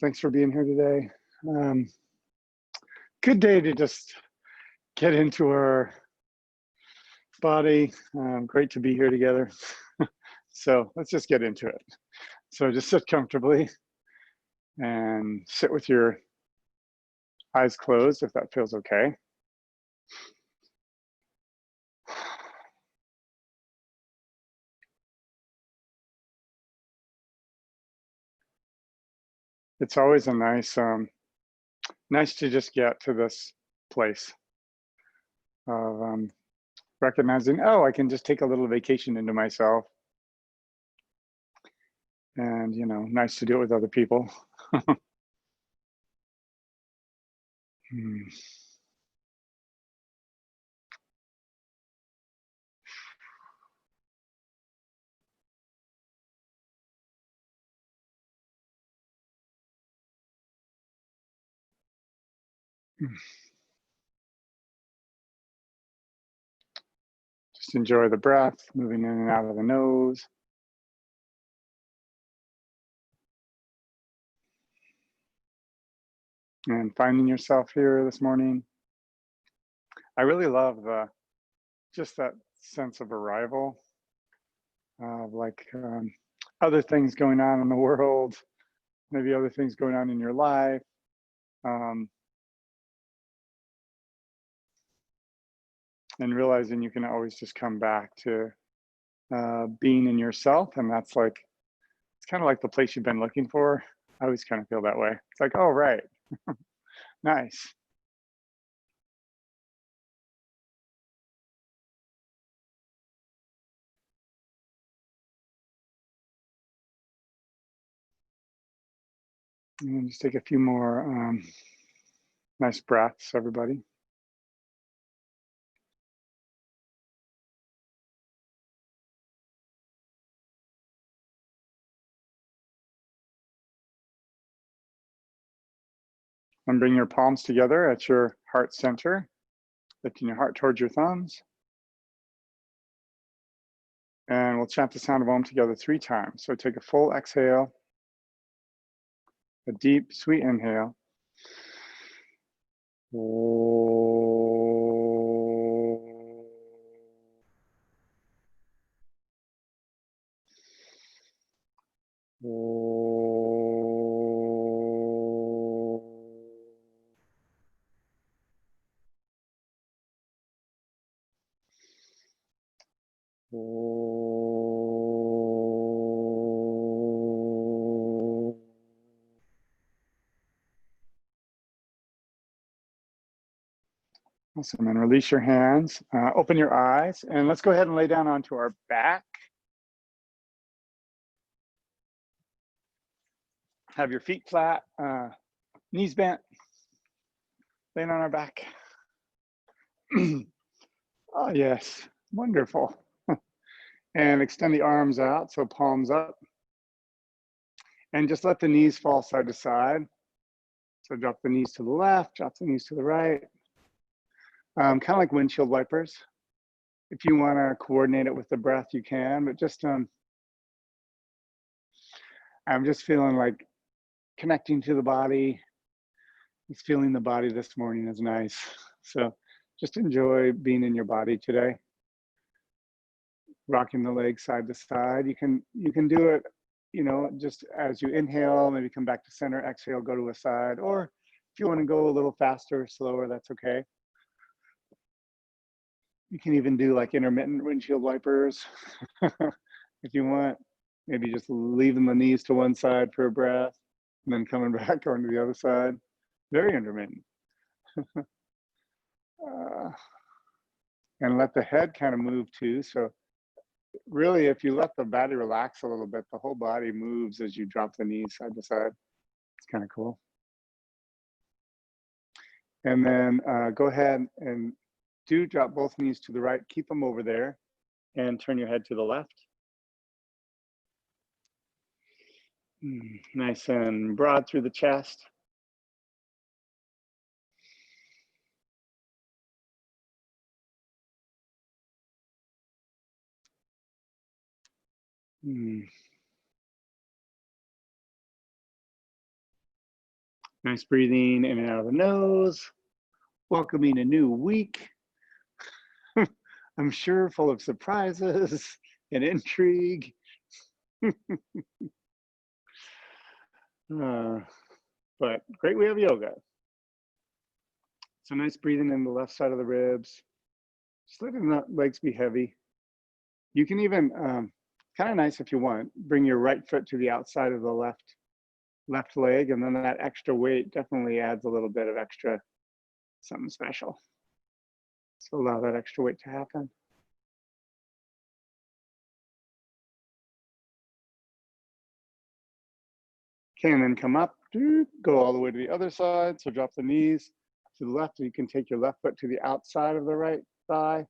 Thanks for being here today. Um, Good day to just get into our body. Great to be here together. So let's just get into it. So just sit comfortably and sit with your eyes closed if that feels okay. It's always a nice to just get to this place of recognizing, oh, I can just take a little vacation into myself. And, nice to do it with other people. Hmm. Just enjoy the breath, moving in and out of the nose. And finding yourself here this morning. I really love just that sense of arrival, like other things going on in the world, maybe other things going on in your life. Um, and realizing you can always just come back to being in yourself. And that's like, it's kind of like the place you've been looking for. I always kind of feel that way. It's like, oh, right. Nice. And then just take a few more nice breaths, everybody. And bring your palms together at your heart center, lifting your heart towards your thumbs. And we'll chant the sound of Om together 3 times. So take a full exhale, a deep, sweet inhale. Awesome, and release your hands, open your eyes, and let's go ahead and lay down onto our back. Have your feet flat, knees bent, laying on our back. Oh, yes, wonderful. And extend the arms out, so palms up. And just let the knees fall side to side. So drop the knees to the left, drop the knees to the right. Kind of like windshield wipers. If you want to coordinate it with the breath, you can, but just I'm just feeling like connecting to the body. Just feeling the body this morning is nice. So just enjoy being in your body today. Rocking the legs side to side. You can do it, just as you inhale, maybe come back to center, exhale, go to a side, or if you want to go a little faster, slower, that's okay. You can even do like intermittent windshield wipers if you want. Maybe just leaving the knees to one side for a breath and then coming back, going to the other side. Very intermittent. And let the head kind of move too. So really, if you let the body relax a little bit, the whole body moves as you drop the knees side to side. It's kind of cool. And then go ahead and do drop both knees to the right, keep them over there, and turn your head to the left. Nice and broad through the chest. Nice breathing in and out of the nose, welcoming a new week. I'm sure full of surprises and intrigue. But great, we have yoga. So nice breathing in the left side of the ribs. Just letting the legs be heavy. You can even, kind of nice if you want, bring your right foot to the outside of the left leg, and then that extra weight definitely adds a little bit of extra something special. So allow that extra weight to happen. Okay, and then come up, go all the way to the other side. So drop the knees to the left. You can take your left foot to the outside of the right thigh.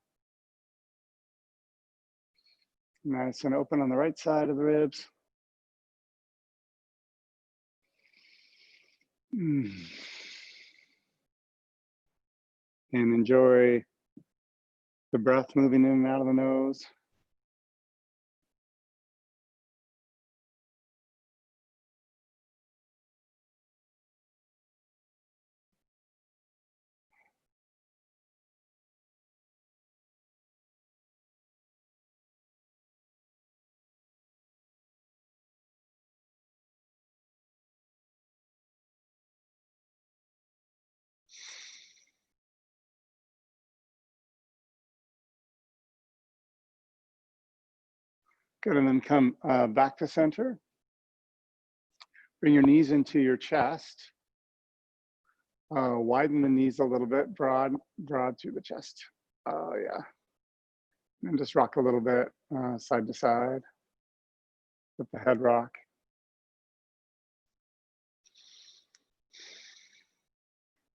Nice and open on the right side of the ribs. And enjoy the breath moving in and out of the nose. Good, and then come back to center. Bring your knees into your chest. Widen the knees a little bit, broad through the chest. Yeah. And just rock a little bit side to side. Let the head rock.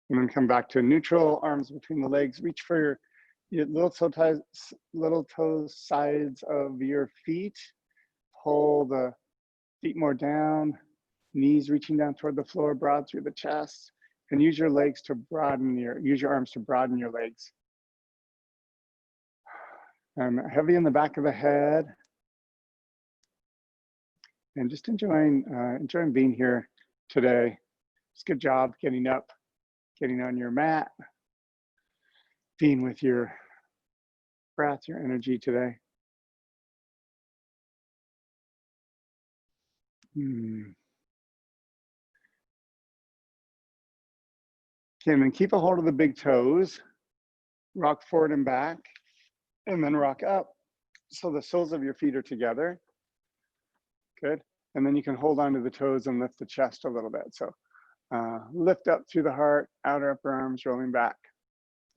And then come back to neutral, arms between the legs. Reach for your little toes sides of your feet. Pull the feet more down, knees reaching down toward the floor, broad through the chest. And use your arms to broaden your legs. And heavy in the back of the head. And just enjoying being here today. It's a good job getting up, getting on your mat, being with your breath, your energy today. Okay, and then keep a hold of the big toes, rock forward and back, and then rock up. So the soles of your feet are together. Good. And then you can hold onto the toes and lift the chest a little bit. So lift up through the heart, outer upper arms rolling back.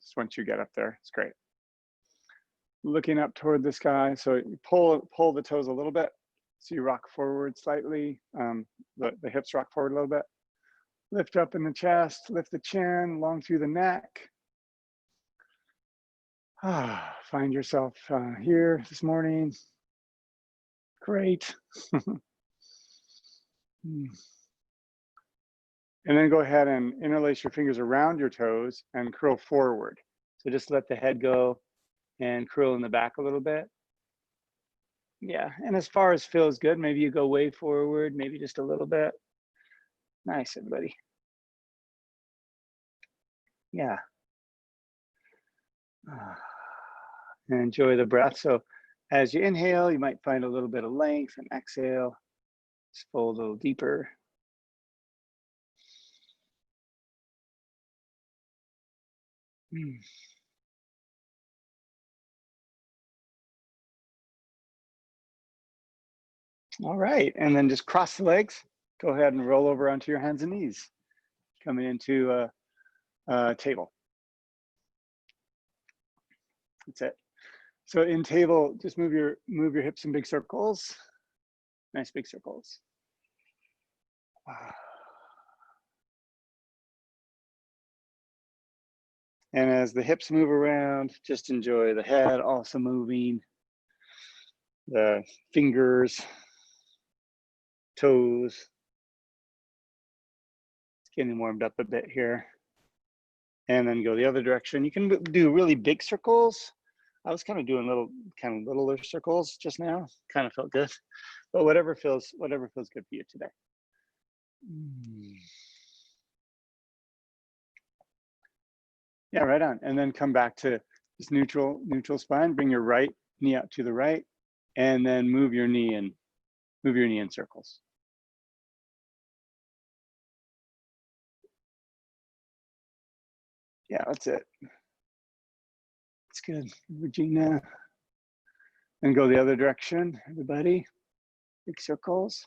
Just once you get up there, it's great. Looking up toward the sky. So you pull the toes a little bit. So you rock forward slightly. The hips rock forward a little bit. Lift up in the chest, lift the chin, long through the neck. Find yourself here this morning. Great. And then go ahead and interlace your fingers around your toes and curl forward. So just let the head go and curl in the back a little bit. Yeah, and as far as feels good, maybe you go way forward, maybe just a little bit. Nice, everybody. Yeah. And enjoy the breath. So as you inhale, you might find a little bit of length, and exhale, just fold a little deeper. All right, and then just cross the legs. Go ahead and roll over onto your hands and knees, coming into a table. That's it. So in table, just move your hips in big circles. Nice big circles. And as the hips move around, just enjoy the head also moving, the fingers, toes. It's getting warmed up a bit here. And then go the other direction. You can do really big circles. I was kind of doing littler circles just now. Kind of felt good, but whatever feels good for you today. Yeah, right on. And then come back to this neutral spine. Bring your right knee out to the right, and then move your knee in circles. Yeah, that's it. That's good, Regina. And go the other direction, everybody. Big circles.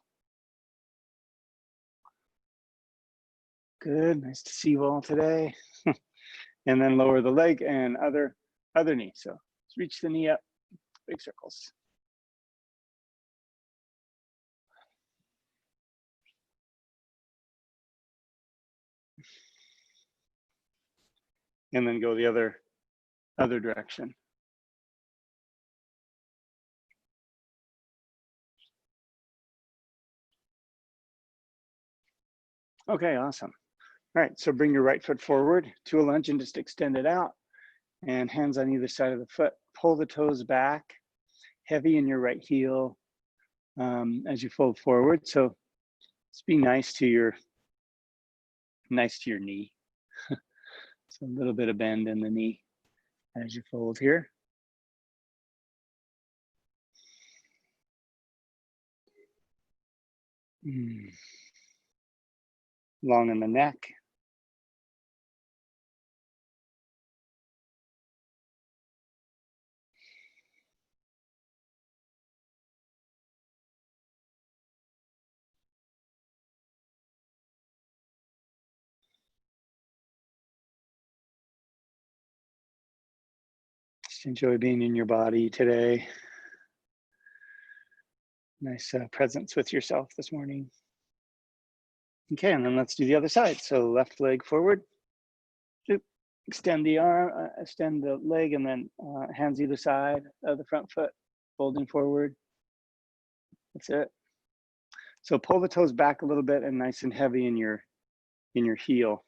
Good, nice to see you all today. And then lower the leg and other knee. So let's reach the knee up, big circles. And then go the other direction. Okay, awesome. All right, so bring your right foot forward to a lunge and just extend it out. And hands on either side of the foot. Pull the toes back, heavy in your right heel as you fold forward. So just be nice to your knee. So a little bit of bend in the knee as you fold here. Long in the neck. Just enjoy being in your body today. Nice presence with yourself this morning. Okay, and then let's do the other side. So left leg forward. Extend the arm, extend the leg, and then hands either side of the front foot, folding forward. That's it. So pull the toes back a little bit and nice and heavy in your heel.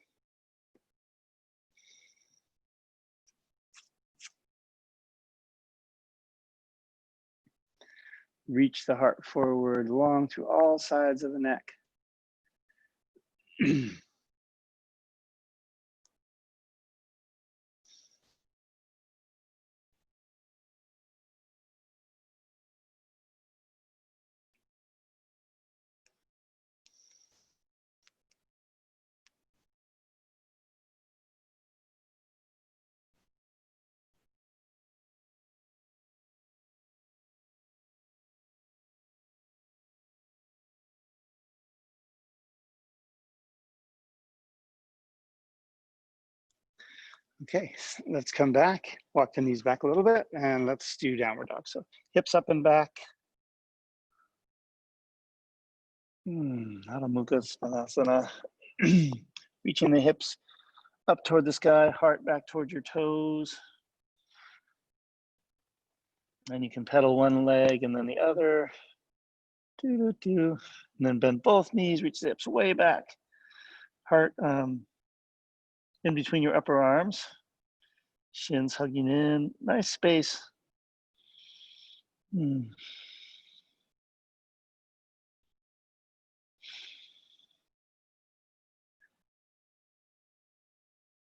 Reach the heart forward, long through all sides of the neck. Okay, let's come back, walk the knees back a little bit, and let's do downward dog. So hips up and back. Adho Mukha Svanasana. Reaching the hips up toward the sky, heart back towards your toes. And you can pedal one leg and then the other. And then bend both knees, reach the hips way back. Heart in between your upper arms. Shins hugging in, nice space.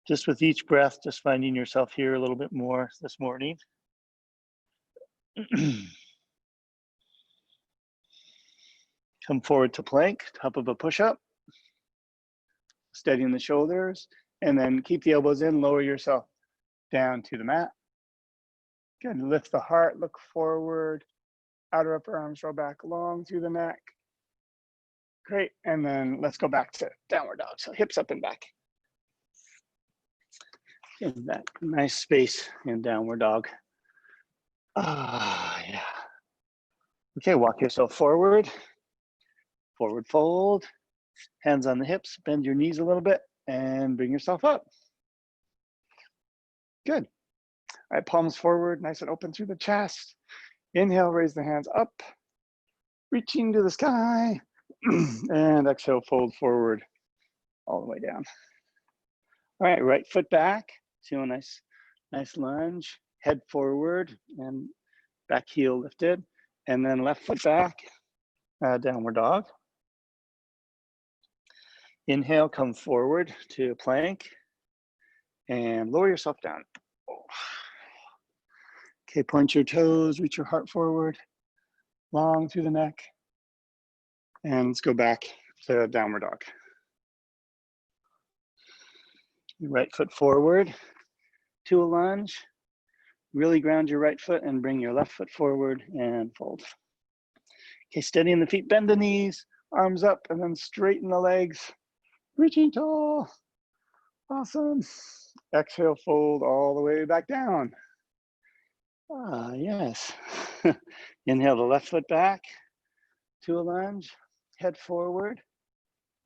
Just with each breath, just finding yourself here a little bit more this morning. Come forward to plank, top of a push-up. Steadying the shoulders, and then keep the elbows in, lower yourself down to the mat. Good, lift the heart, look forward, outer upper arms roll back long through the neck. Great, and then let's go back to downward dog. So hips up and back. Give that nice space in downward dog. Yeah. Okay, walk yourself forward. Forward fold, hands on the hips, bend your knees a little bit, and bring yourself up. Good. All right, palms forward, nice and open through the chest. Inhale, raise the hands up, reaching to the sky. And exhale, fold forward all the way down. All right, right foot back to a nice lunge, head forward and back heel lifted. And then left foot back, downward dog. Inhale, come forward to plank. and lower yourself down. Okay, point your toes, reach your heart forward, long through the neck. And let's go back to downward dog. Your right foot forward to a lunge. Really ground your right foot and bring your left foot forward and fold. Okay, steady in the feet, bend the knees, arms up, and then straighten the legs. Reaching tall. Awesome. Exhale, fold all the way back down. Ah, yes. Inhale the left foot back to a lunge, head forward.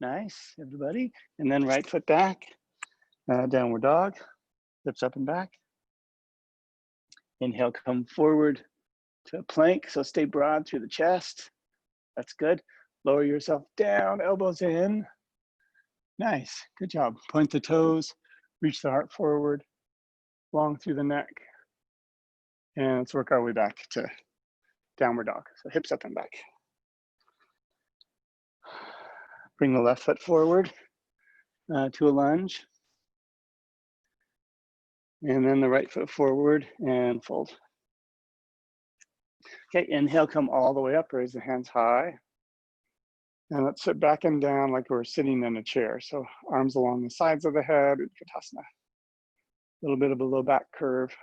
Nice, everybody. And then right foot back, downward dog, hips up and back. Inhale, come forward to a plank, so stay broad through the chest. That's good. Lower yourself down, elbows in. Nice, good job. Point the toes, reach the heart forward, long through the neck. And let's work our way back to downward dog. So hips up and back. Bring the left foot forward to a lunge. And then the right foot forward and fold. Okay, inhale, come all the way up, raise the hands high. And let's sit back and down like we're sitting in a chair. So arms along the sides of the head, Utkatasana. A little bit of a low back curve.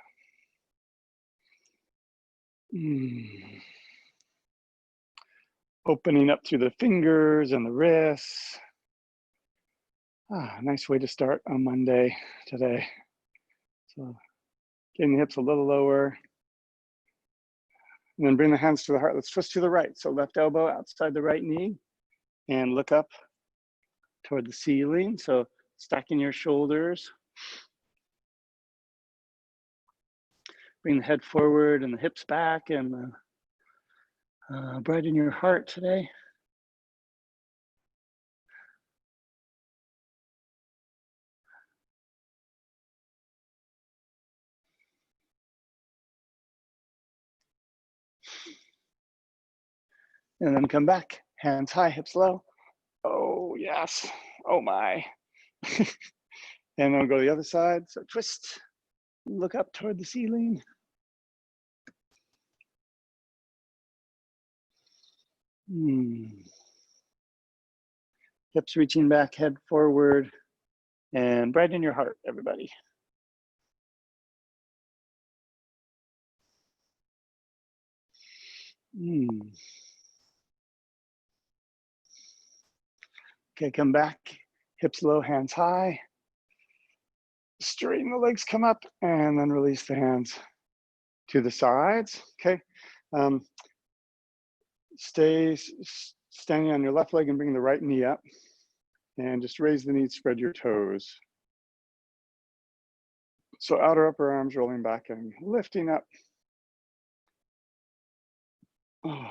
Opening up through the fingers and the wrists. Nice way to start on Monday today. So getting the hips a little lower. And then bring the hands to the heart. Let's twist to the right. So left elbow outside the right knee and look up toward the ceiling. So stacking your shoulders. Bring the head forward and the hips back and brighten your heart today. And then come back, hands high, hips low. Oh, yes. Oh, my. And then go to the other side. So twist, look up toward the ceiling. Hips reaching back, head forward, and brighten your heart, everybody. Okay, come back, hips low, hands high. Straighten the legs, come up, and then release the hands to the sides, okay? Stay standing on your left leg and bring the right knee up. And just raise the knees, spread your toes. So outer upper arms rolling back and lifting up. Oh.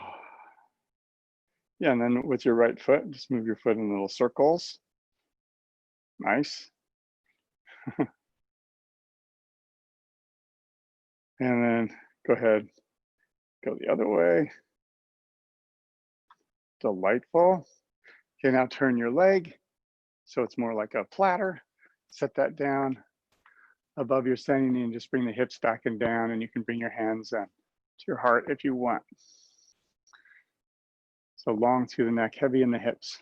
Yeah, and then with your right foot, just move your foot in little circles. Nice. And then go ahead, go the other way. Delightful. Okay, now turn your leg so it's more like a platter. Set that down above your standing knee and just bring the hips back and down, and you can bring your hands to your heart if you want. So long through the neck, heavy in the hips.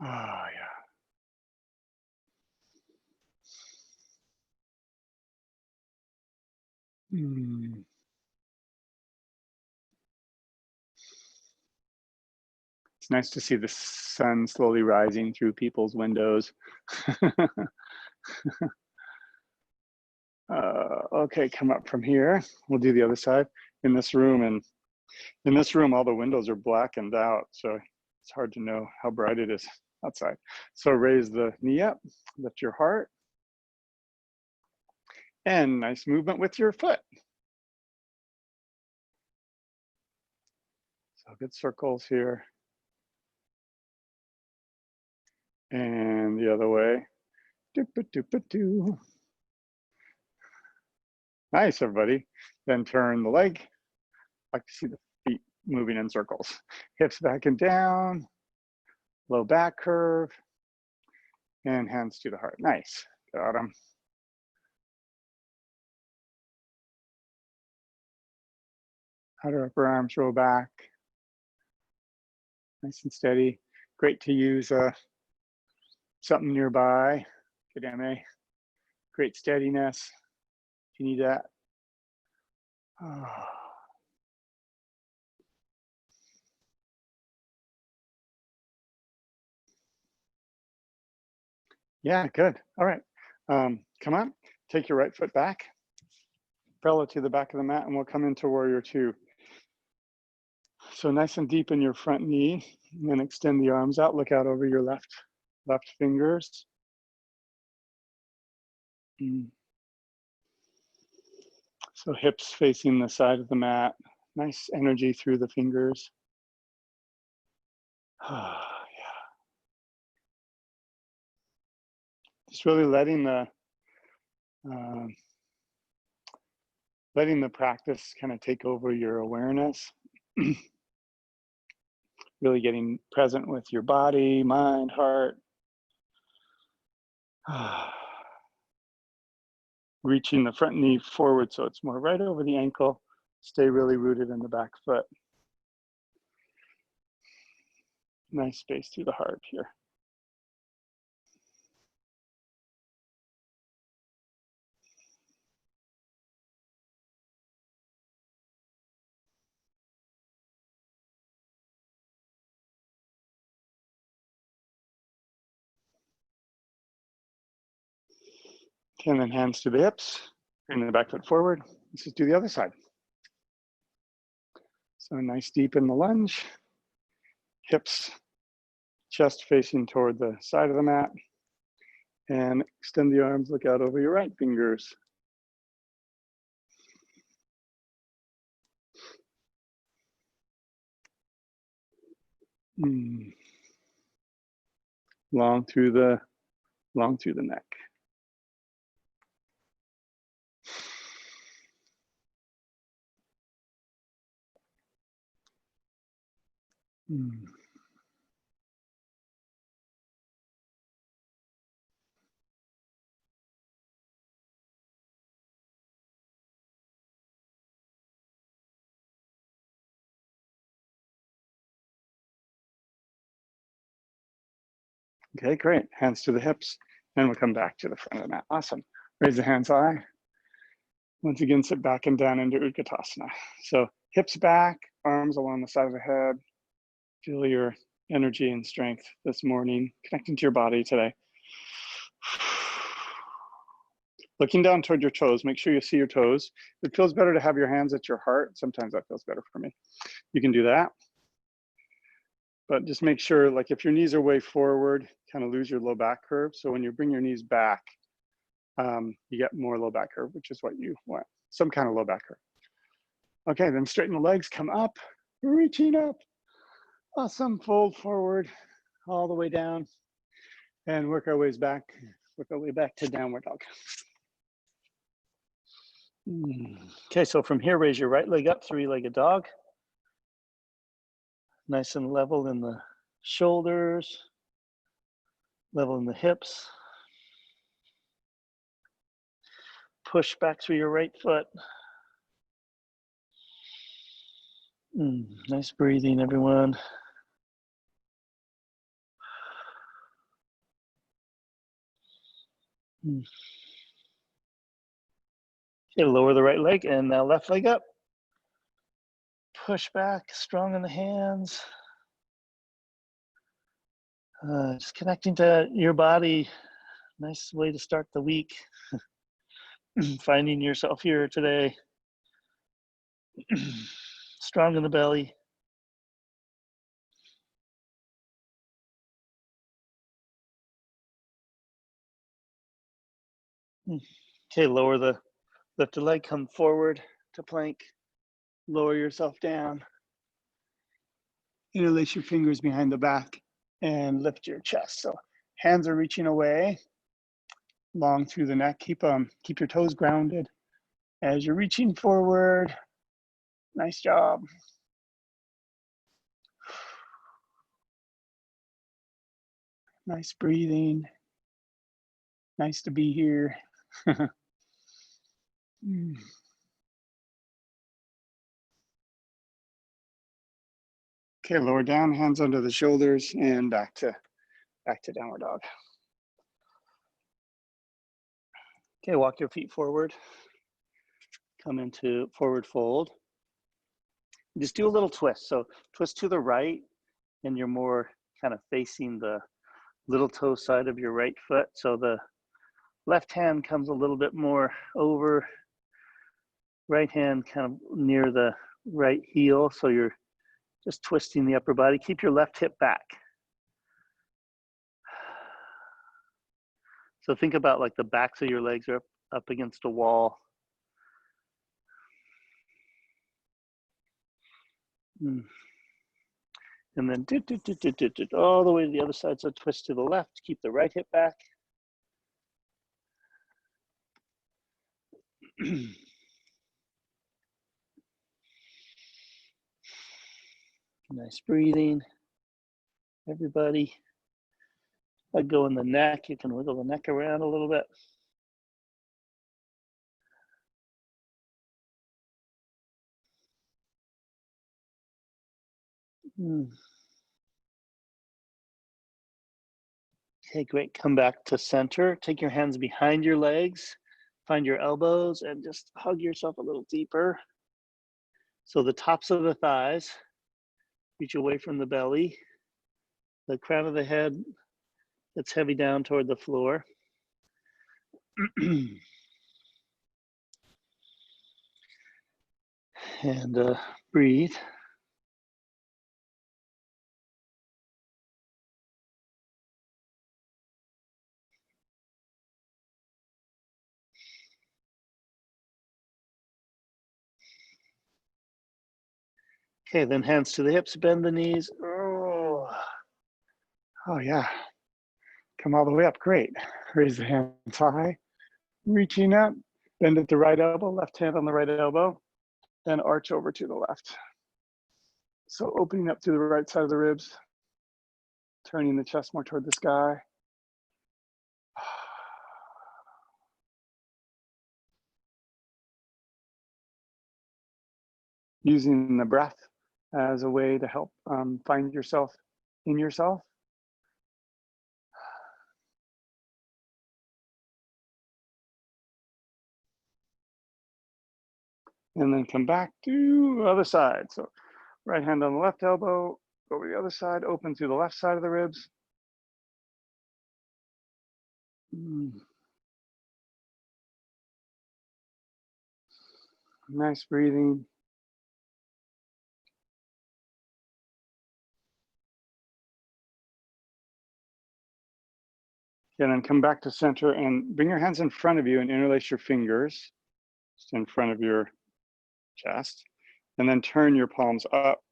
Oh, yeah. It's nice to see the sun slowly rising through people's windows. Okay, come up from here. We'll do the other side in this room. And in this room, all the windows are blackened out, so it's hard to know how bright it is outside. So raise the knee up, lift your heart. And nice movement with your foot. So good circles here. And the other way. Doop-a-doop-a-doo. Nice, everybody. Then turn the leg. I like to see the feet moving in circles. Hips back and down. Low back curve. And hands to the heart. Nice. Got them. outer upper arms roll back, nice and steady. Great to use something nearby. Kadame. Great steadiness if you need that. Yeah, good. All right. Come on, take your right foot back, parallel to the back of the mat, and we'll come into warrior two. So nice and deep in your front knee, and then extend the arms out, look out over your left fingers. So hips facing the side of the mat, nice energy through the fingers. Yeah. Just really letting the practice kind of take over your awareness. Really getting present with your body, mind, heart. Reaching the front knee forward so it's more right over the ankle. Stay really rooted in the back foot. Nice space through the heart here. Okay, and then hands to the hips, bring the back foot forward. Let's just do the other side. So nice deep in the lunge, hips, chest facing toward the side of the mat, and extend the arms, look out over your right fingers. Long through the neck. Okay, great. Hands to the hips, and we'll come back to the front of the mat. Awesome. Raise the hands high. Once again, sit back and down into Utkatasana. So hips back, arms along the side of the head. Feel your energy and strength this morning, connecting to your body today. Looking down toward your toes, make sure you see your toes. If it feels better to have your hands at your heart, sometimes that feels better for me. You can do that. But just make sure, like if your knees are way forward, kind of lose your low back curve. So when you bring your knees back, you get more low back curve, which is what you want, some kind of low back curve. Okay, then straighten the legs, come up, reaching up. Awesome, fold forward, all the way down, and work our way back to downward dog. Okay, so from here, raise your right leg up, three-legged dog. Nice and level in the shoulders, level in the hips. Push back through your right foot. Nice breathing, everyone. Okay, lower the right leg and now left leg up. Push back, strong in the hands. Just connecting to your body. Nice way to start the week. Finding yourself here today. Strong in the belly. Okay, lower the left leg, come forward to plank. Lower yourself down. Interlace your fingers behind the back and lift your chest. So hands are reaching away, long through the neck. Keep your toes grounded as you're reaching forward. Nice job. Nice breathing. Nice to be here. Okay, lower down, hands under the shoulders, and back to downward dog. Okay, walk your feet forward. Come into forward fold. Just do a little twist. So twist to the right, and you're more kind of facing the little toe side of your right foot. So the left hand comes a little bit more over, right hand kind of near the right heel. So you're just twisting the upper body. Keep your left hip back. So think about like the backs of your legs are up against a wall. And then all the way to the other side. So twist to the left, keep the right hip back. Nice breathing, everybody. Let go in the neck. You can wiggle the neck around a little bit. Okay, great. Come back to center. Take your hands behind your legs. Find your elbows and just hug yourself a little deeper. So the tops of the thighs reach away from the belly. The crown of the head gets heavy down toward the floor. And breathe. Okay, then hands to the hips, bend the knees. Oh yeah. Come all the way up, great. Raise the hands high, reaching up, bend at the right elbow, left hand on the right elbow, then arch over to the left. So opening up to the right side of the ribs, turning the chest more toward the sky. Using the breath as a way to help find yourself in yourself. And then come back to the other side. So right hand on the left elbow, over the other side, open to the left side of the ribs. Nice breathing. And then come back to center and bring your hands in front of you and interlace your fingers just in front of your chest. And then turn your palms up.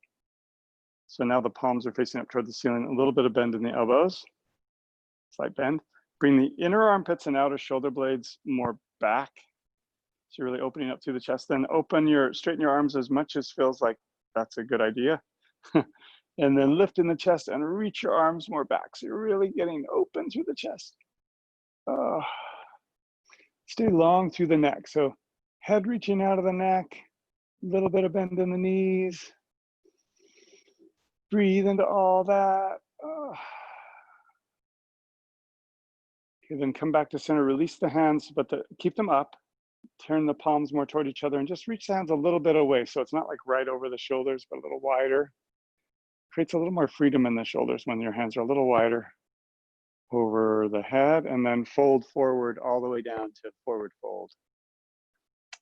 So now the palms are facing up toward the ceiling, a little bit of bend in the elbows, slight bend. Bring the inner armpits and outer shoulder blades more back. So you're really opening up through the chest. Then straighten your arms as much as feels like that's a good idea. And then lift in the chest and reach your arms more back. So you're really getting open through the chest. Stay long through the neck. So head reaching out of the neck, a little bit of bend in the knees. Breathe into all that. Okay, then come back to center, release the hands, but keep them up. Turn the palms more toward each other and just reach the hands a little bit away. So it's not like right over the shoulders, but a little wider. Creates a little more freedom in the shoulders when your hands are a little wider over the head, and then fold forward all the way down to forward fold.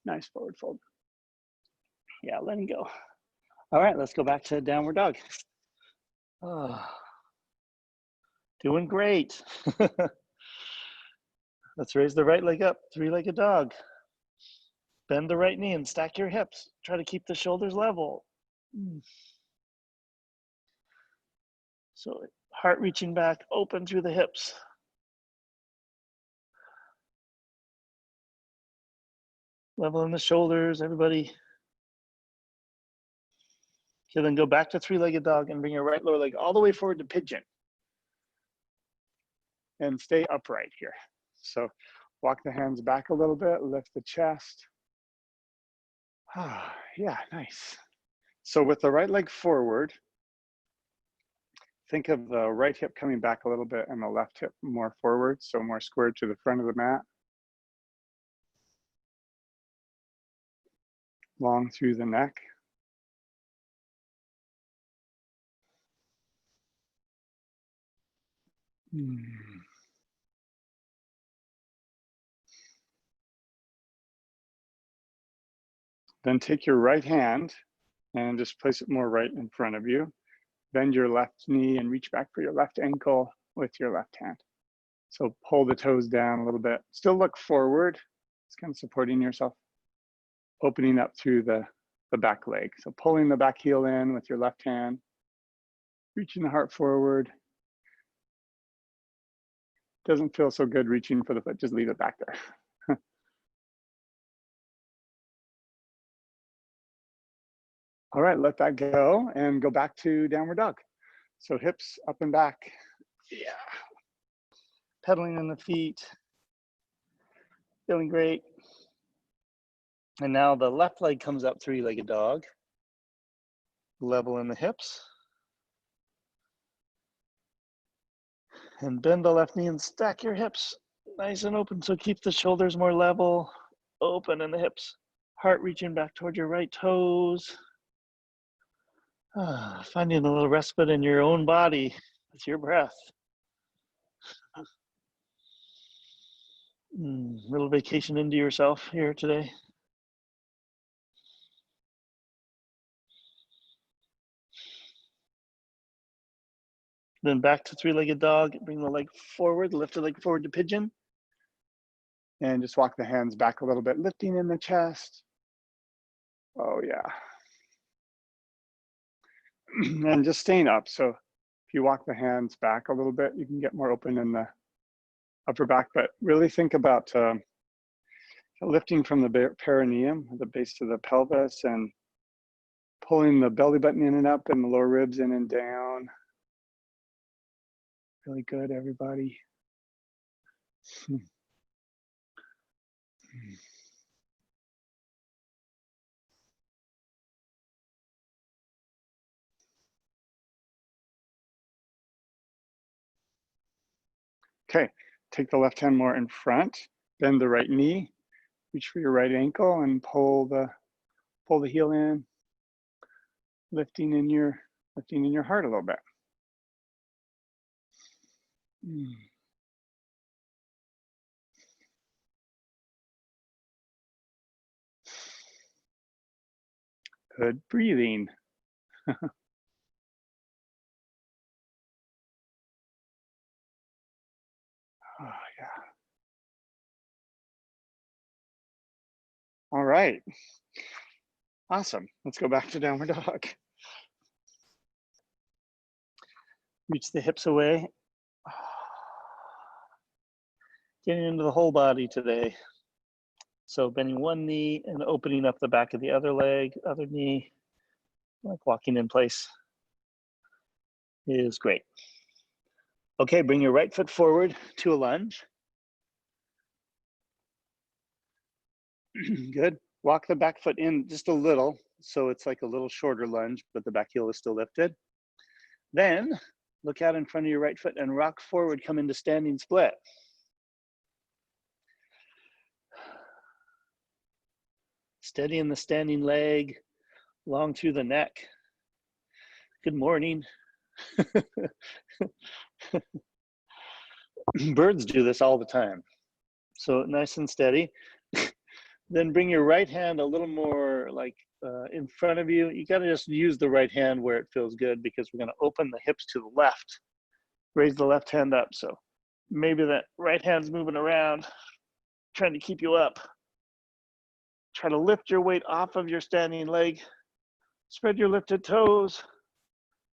Nice forward fold. Yeah, letting go. All right, let's go back to downward dog. Doing great. Let's raise the right leg up, three-legged dog. Bend the right knee and stack your hips. Try to keep the shoulders level. So heart reaching back, open through the hips. Level in the shoulders, everybody. Okay, then go back to three-legged dog and bring your right lower leg all the way forward to pigeon. And stay upright here. So walk the hands back a little bit, lift the chest. Yeah, nice. So with the right leg forward, think of the right hip coming back a little bit and the left hip more forward, so more squared to the front of the mat. Long through the neck. Then take your right hand and just place it more right in front of you. Bend your left knee and reach back for your left ankle with your left hand. So pull the toes down a little bit. Still look forward. It's kind of supporting yourself. Opening up through the back leg. So pulling the back heel in with your left hand. Reaching the heart forward. Doesn't feel so good reaching for the foot. Just leave it back there. All right, let that go and go back to downward dog. So hips up and back. Yeah. Pedaling in the feet. Feeling great. And now the left leg comes up, three-legged dog. Level in the hips. And bend the left knee and stack your hips nice and open. So keep the shoulders more level, open in the hips. Heart reaching back toward your right toes. Finding a little respite in your own body with your breath. Little vacation into yourself here today. Then back to three-legged dog. Bring the leg forward, lift the leg forward to pigeon. And just walk the hands back a little bit, lifting in the chest. Oh yeah. And just staying up. So if you walk the hands back a little bit, you can get more open in the upper back, but really think about lifting from the perineum, the base of the pelvis, and pulling the belly button in and up and the lower ribs in and down. Really good, everybody. Okay, take the left hand more in front, bend the right knee, reach for your right ankle and pull the heel in, lifting in your heart a little bit. Good breathing. Oh, yeah. All right. Awesome. Let's go back to downward dog. Reach the hips away. Getting into the whole body today. So bending one knee and opening up the back of the other leg, other knee, like walking in place is great. Okay, bring your right foot forward to a lunge. Good. Walk the back foot in just a little, so it's like a little shorter lunge, but the back heel is still lifted. Then look out in front of your right foot and rock forward, come into standing split. Steady in the standing leg, long through the neck. Good morning. Birds do this all the time. So nice and steady. Then bring your right hand a little more like in front of you. You gotta just use the right hand where it feels good, because we're gonna open the hips to the left. Raise the left hand up. So maybe that right hand's moving around, trying to keep you up. Try to lift your weight off of your standing leg. Spread your lifted toes.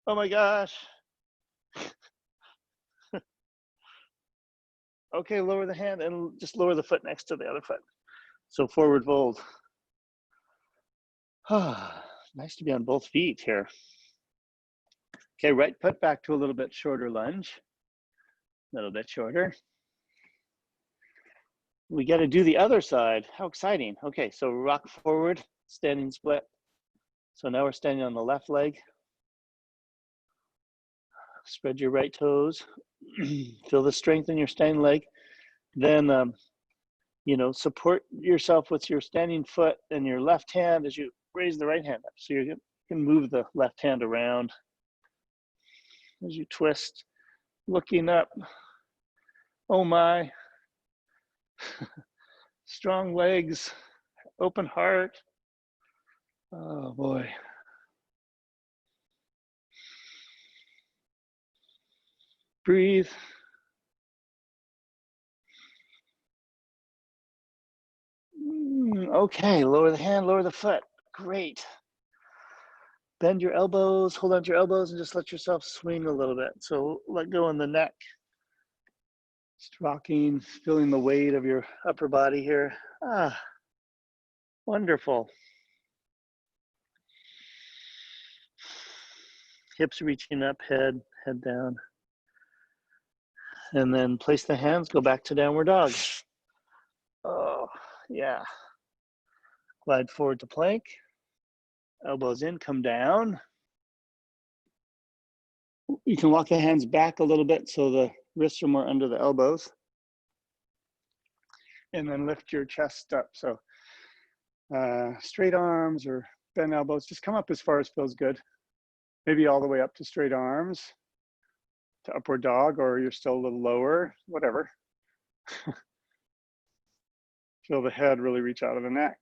Oh my gosh. Okay, lower the hand and just lower the foot next to the other foot. So forward fold. Nice to be on both feet here. Okay, right foot back to a little bit shorter lunge. A little bit shorter. We got to do the other side. How exciting. Okay, so rock forward, standing split. So now we're standing on the left leg. Spread your right toes. Feel the strength in your standing leg. Then, support yourself with your standing foot and your left hand as you raise the right hand up. So you can move the left hand around as you twist, looking up. Oh my. Strong legs, open heart. Oh boy. Breathe. Okay, lower the hand, lower the foot. Great. Bend your elbows, hold on to your elbows, and just let yourself swing a little bit. So let go in the neck. Just rocking, feeling the weight of your upper body here. Ah, wonderful. Hips reaching up, head down. And then place the hands, go back to downward dog. Oh, yeah. Glide forward to plank. Elbows in, come down. You can walk the hands back a little bit so the wrists are more under the elbows. And then lift your chest up. So straight arms or bent elbows, just come up as far as feels good. Maybe all the way up to straight arms, to upward dog, or you're still a little lower, whatever. Feel the head really reach out of the neck.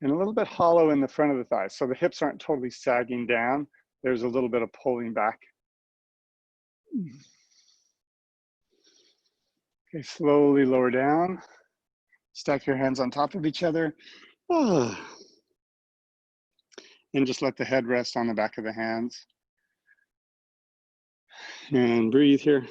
And a little bit hollow in the front of the thighs. So the hips aren't totally sagging down. There's a little bit of pulling back. Okay, slowly lower down. Stack your hands on top of each other. Oh. And just let the head rest on the back of the hands. And breathe here.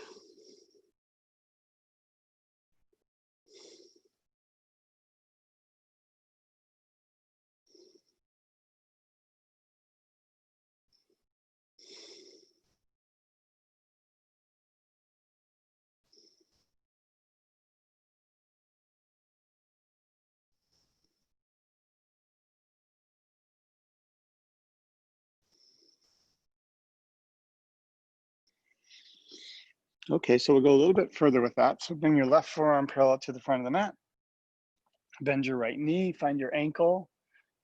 Okay, so we'll go a little bit further with that. So bring your left forearm parallel to the front of the mat. Bend your right knee, find your ankle,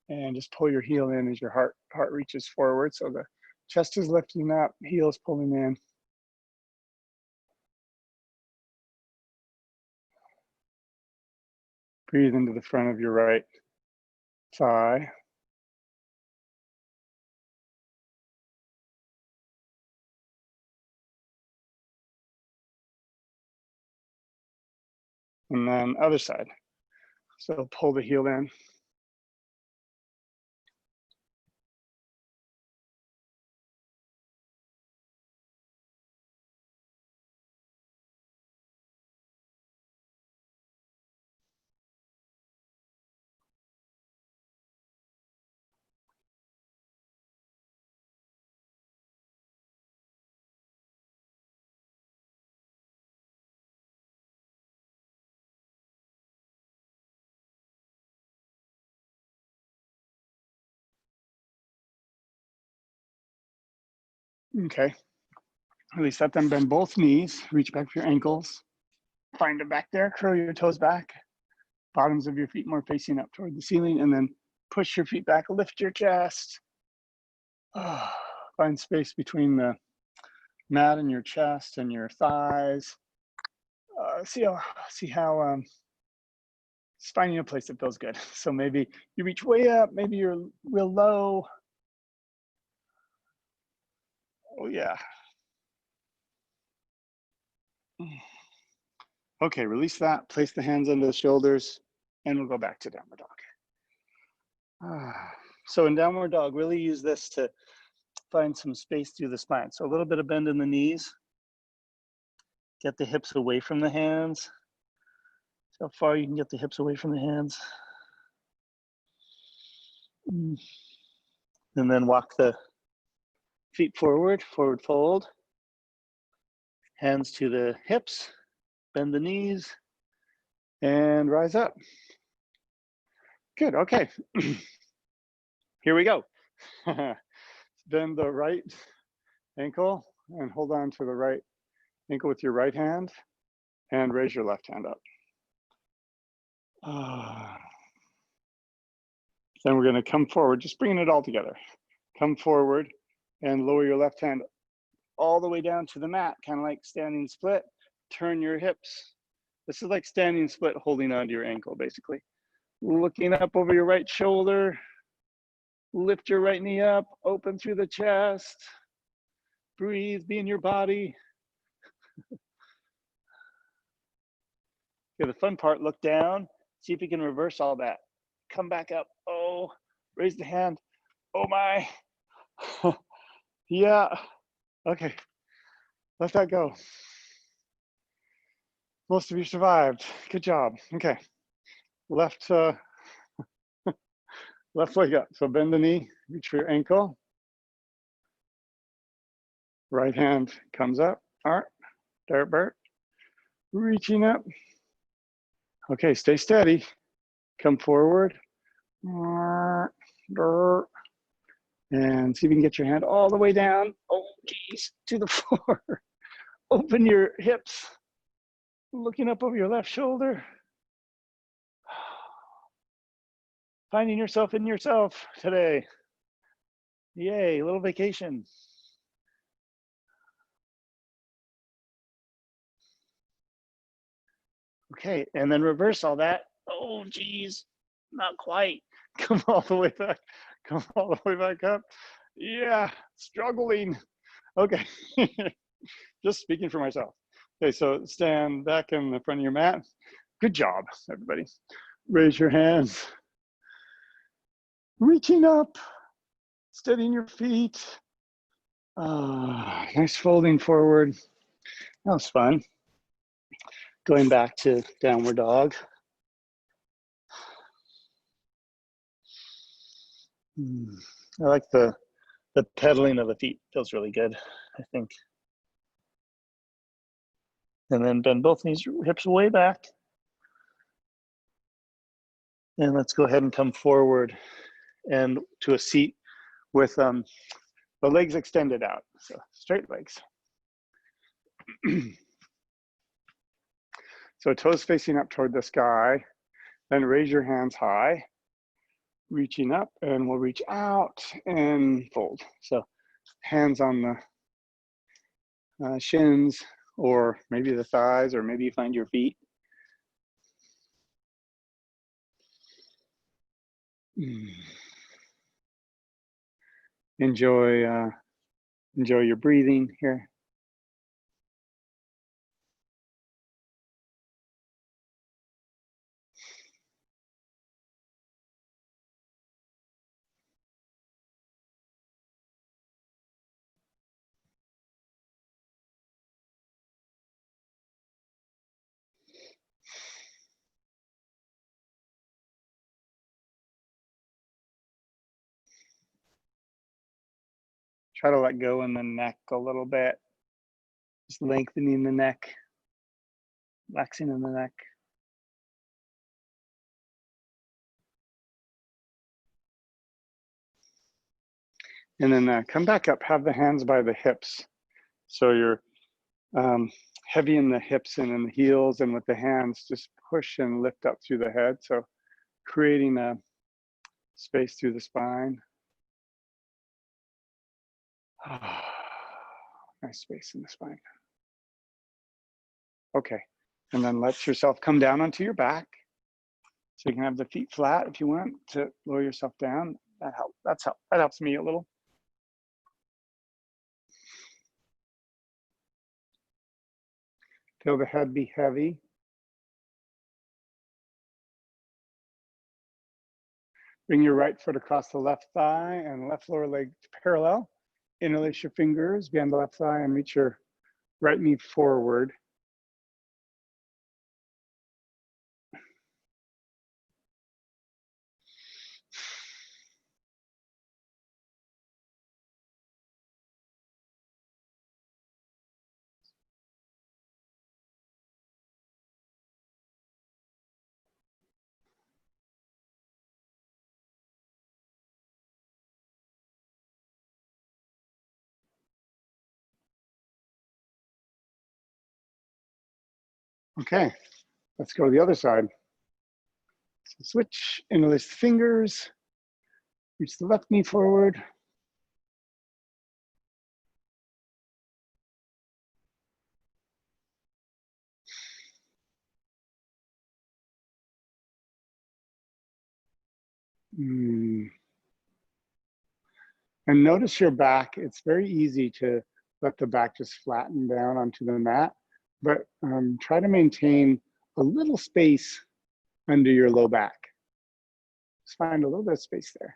and just pull your heel in as your heart reaches forward. So the chest is lifting up, heel's pulling in. Breathe into the front of your right thigh. And then other side. So pull the heel in. Okay, release that, then bend both knees, reach back for your ankles. Find it back there, curl your toes back. Bottoms of your feet more facing up toward the ceiling, and then push your feet back, lift your chest. Find space between the mat and your chest and your thighs. See how just finding a place that feels good. So maybe you reach way up, maybe you're real low. Oh yeah. Okay, release that, place the hands under the shoulders, and we'll go back to downward dog. So in downward dog, really use this to find some space through the spine. So a little bit of bend in the knees. Get the hips away from the hands. See how far you can get the hips away from the hands. And then walk the feet forward fold. Hands to the hips, bend the knees, and rise up. Good, okay. Here we go. Bend the right ankle, and hold on to the right ankle with your right hand and raise your left hand up. Then we're going to come forward, just bringing it all together. Come forward and lower your left hand all the way down to the mat, kind of like standing split. Turn your hips. This is like standing split, holding onto your ankle, basically. Looking up over your right shoulder. Lift your right knee up, open through the chest. Breathe, be in your body. Okay, the fun part, look down. See if you can reverse all that. Come back up. Oh, raise the hand. Oh my. Yeah. Okay. Let that go. Most of you survived. Good job. Okay. Left left leg up. So bend the knee, reach for your ankle. Right hand comes up. All right. There, Bert. Reaching up. Okay, stay steady. Come forward. And see if you can get your hand all the way down. Oh, geez, to the floor. Open your hips. Looking up over your left shoulder. Finding yourself in yourself today. Yay, a little vacation. Okay, and then reverse all that. Oh, geez, not quite. Come all the way back. Come all the way back up. Yeah, struggling. Okay, just speaking for myself. Okay, so stand back in the front of your mat. Good job, everybody. Raise your hands. Reaching up, steadying your feet. Nice folding forward. That was fun. Going back to downward dog. I like the pedaling of the feet. Feels really good, I think. And then bend both knees, hips way back. And let's go ahead and come forward and to a seat with the legs extended out. So straight legs. So toes facing up toward the sky. Then raise your hands high. Reaching up, and we'll reach out and fold. So hands on the shins, or maybe the thighs, or maybe you find your feet. Enjoy your breathing here. Try to let go in the neck a little bit. Just lengthening the neck, relaxing in the neck. And then come back up, have the hands by the hips. So you're heavy in the hips and in the heels, and with the hands, just push and lift up through the head. So creating a space through the spine. Nice space in the spine. Okay, and then let yourself come down onto your back. So you can have the feet flat if you want to lower yourself down. That helps me a little. Feel the head be heavy. Bring your right foot across the left thigh and left lower leg parallel. Interlace your fingers behind the left thigh and reach your right knee forward. Okay, let's go to the other side. So switch, interlace the fingers, reach the left knee forward. And notice your back. It's very easy to let the back just flatten down onto the mat, but try to maintain a little space under your low back. Just find a little bit of space there.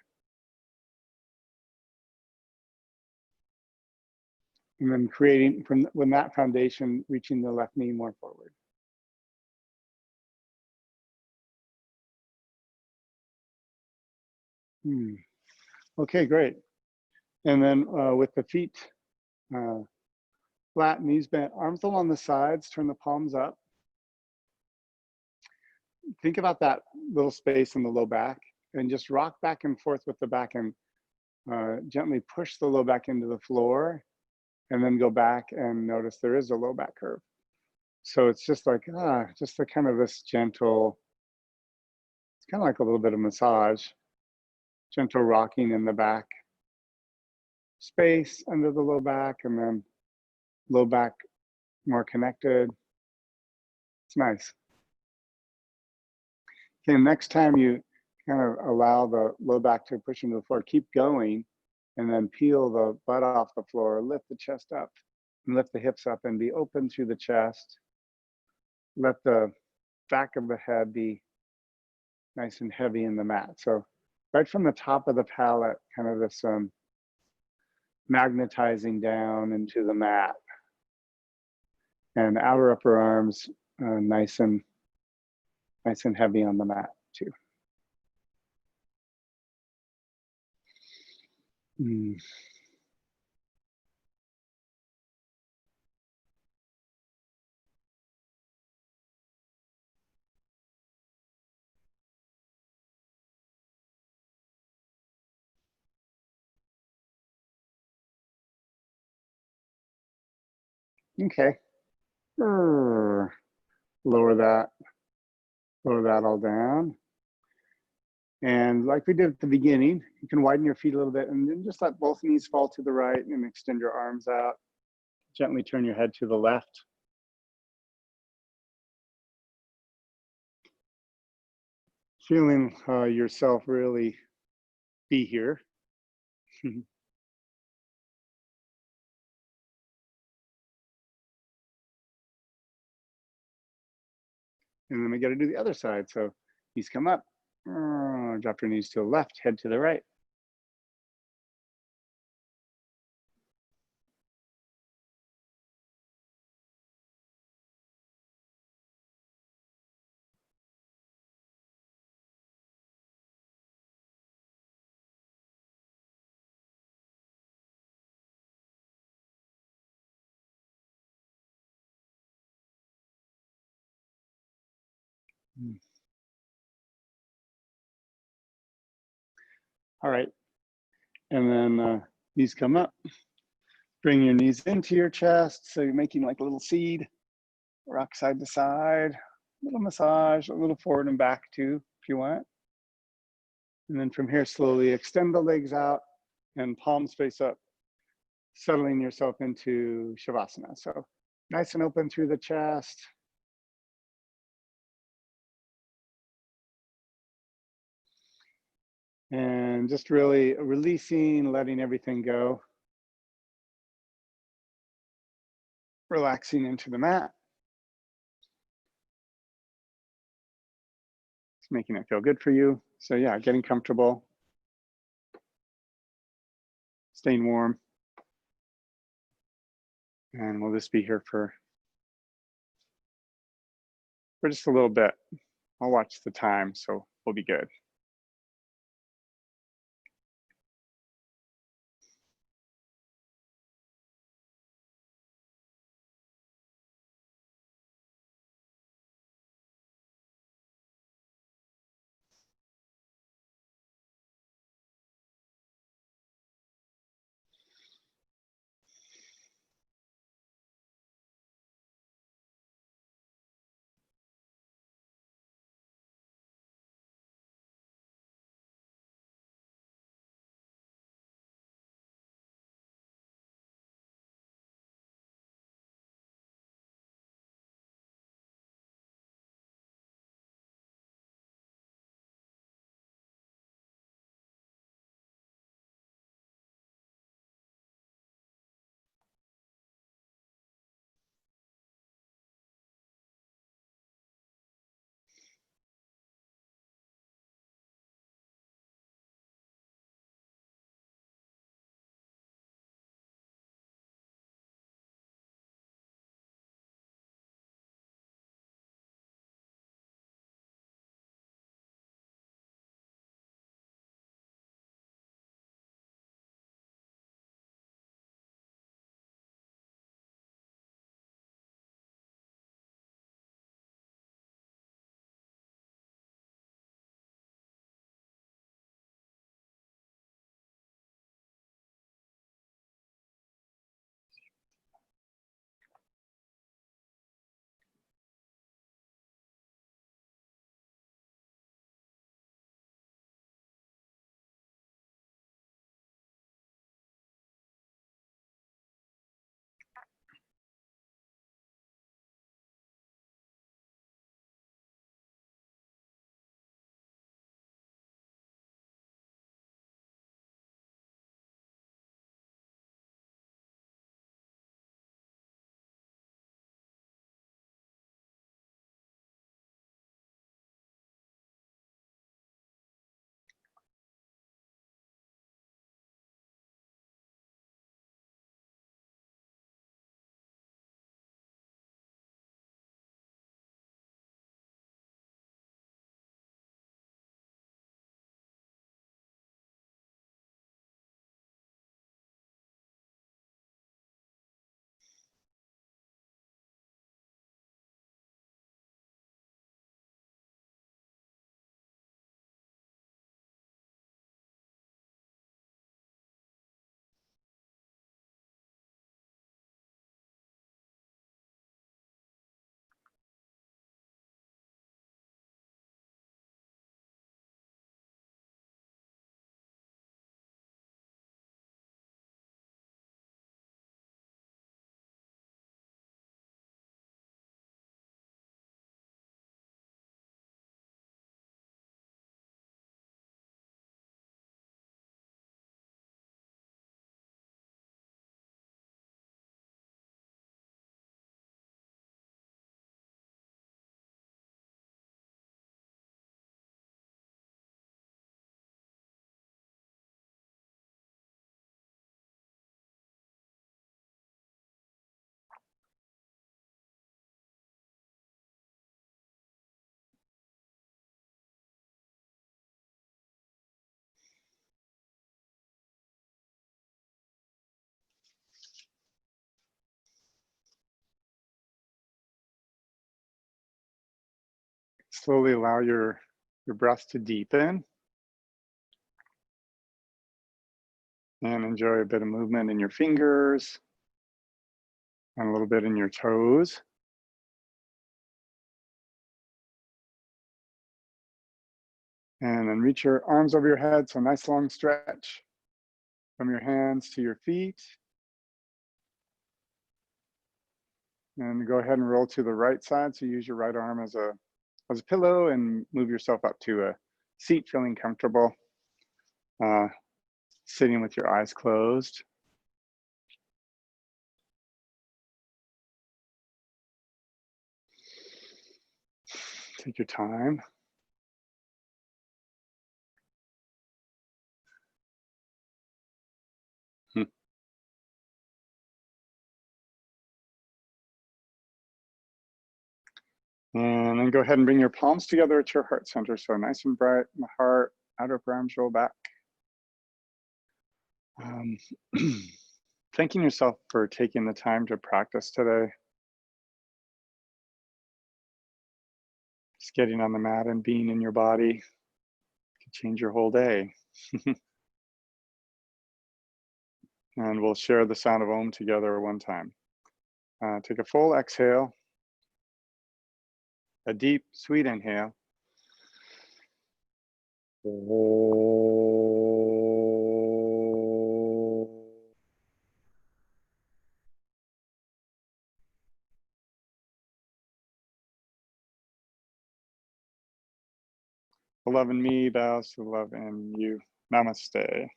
And then creating from that foundation, reaching the left knee more forward. Okay, great. And then with the feet flat, knees bent, arms along the sides, turn the palms up. Think about that little space in the low back and just rock back and forth with the back and gently push the low back into the floor and then go back and notice there is a low back curve. So it's just like, just a kind of this gentle, it's kind of like a little bit of massage, gentle rocking in the back space under the low back and then low back more connected. It's nice. Okay, next time you kind of allow the low back to push into the floor, keep going and then peel the butt off the floor, lift the chest up and lift the hips up and be open through the chest. Let the back of the head be nice and heavy in the mat. So right from the top of the palate, kind of this magnetizing down into the mat. And outer upper arms nice and heavy on the mat too. Okay. Lower that all down. And like we did at the beginning, you can widen your feet a little bit and then just let both knees fall to the right and extend your arms out. Gently turn your head to the left. Feeling yourself really be here. And then we got to do the other side. So knees come up, drop your knees to the left, head to the right. All right. And then knees come up. Bring your knees into your chest. So you're making like a little seed. Rock side to side. A little massage, a little forward and back too, if you want. And then from here, slowly extend the legs out and palms face up, settling yourself into Shavasana. So nice and open through the chest. And just really releasing, letting everything go. Relaxing into the mat. It's making it feel good for you. So yeah, getting comfortable. Staying warm. And we'll just be here for just a little bit. I'll watch the time, so we'll be good. Slowly allow your breath to deepen and enjoy a bit of movement in your fingers and a little bit in your toes. And then reach your arms over your head. So nice long stretch from your hands to your feet. And go ahead and roll to the right side. So use your right arm as a pillow and move yourself up to a seat, feeling comfortable. Sitting with your eyes closed. Take your time. And then go ahead and bring your palms together at your heart center. So nice and bright in the heart, outer upper arms roll back. Thanking yourself for taking the time to practice today. Just getting on the mat and being in your body can change your whole day. And we'll share the sound of Om together one time. Take a full exhale, a deep, sweet inhale. 'Love in me bows to love in you. Namaste.